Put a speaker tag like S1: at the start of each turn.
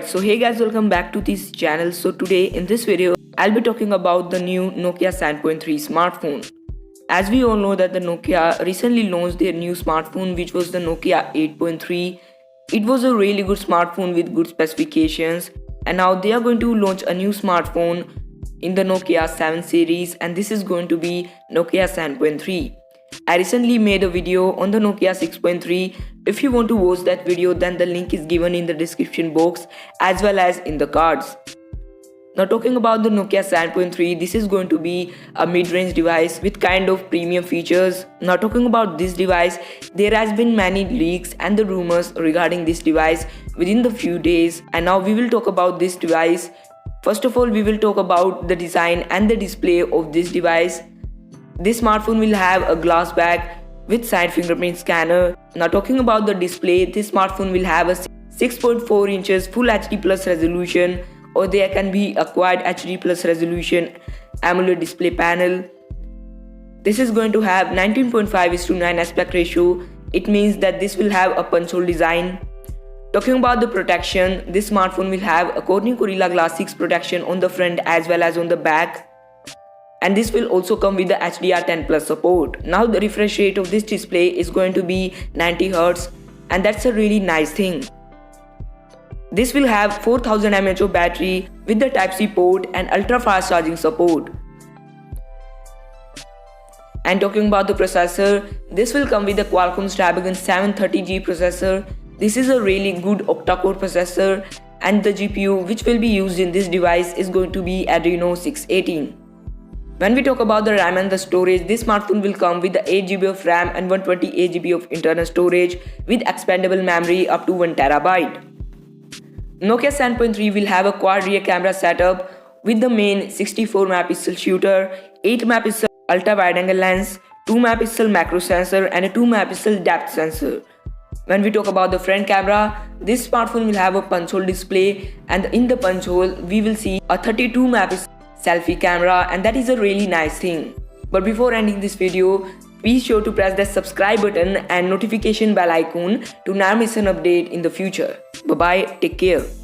S1: Alright, so hey guys, welcome back to this channel. So today in this video I'll be talking about the new Nokia 7.3 smartphone. As we all know that the Nokia recently launched their new smartphone, which was the Nokia 8.3. It was a really good smartphone with good specifications, and now they are going to launch a new smartphone in the Nokia 7 series, and this is going to be Nokia 7.3. I recently made a video on the Nokia 6.3. If you want to watch that video, then the link is given in the description box as well as in the cards. Now talking about the Nokia 7.3, this is going to be a mid-range device with kind of premium features. Now talking about this device, there has been many leaks and the rumors regarding this device within the few days, and now we will talk about this device. First of all, we will talk about the design and the display of this device. This smartphone will have a glass back with side fingerprint scanner. Now talking about the display, this smartphone will have a 6.4 inches Full HD Plus resolution, or there can be a Quad HD Plus resolution AMOLED display panel. This is going to have 19.5:9 aspect ratio. It means that this will have a punch hole design. Talking about the protection, this smartphone will have a Corning Gorilla Glass 6 protection on the front as well as on the back. And this will also come with the HDR10 Plus support. Now the refresh rate of this display is going to be 90 Hz, and that's a really nice thing. This will have 4000 mAh of battery with the Type-C port and ultra fast charging support. And talking about the processor, this will come with the Qualcomm Snapdragon 730G processor. This is a really good octa-core processor, and the GPU which will be used in this device is going to be Adreno 618. When we talk about the RAM and the storage, this smartphone will come with the 8GB of RAM and 128GB of internal storage with expandable memory up to 1TB. Nokia 7.3 will have a quad rear camera setup with the main 64 megapixel shooter, 8 megapixel ultra wide angle lens, 2 megapixel macro sensor and a 2 megapixel depth sensor. When we talk about the front camera, this smartphone will have a punch hole display, and in the punch hole we will see a 32 megapixel selfie camera, and that is a really nice thing. But before ending this video, be sure to press the subscribe button and notification bell icon to never miss an update in the future. Bye bye, take care.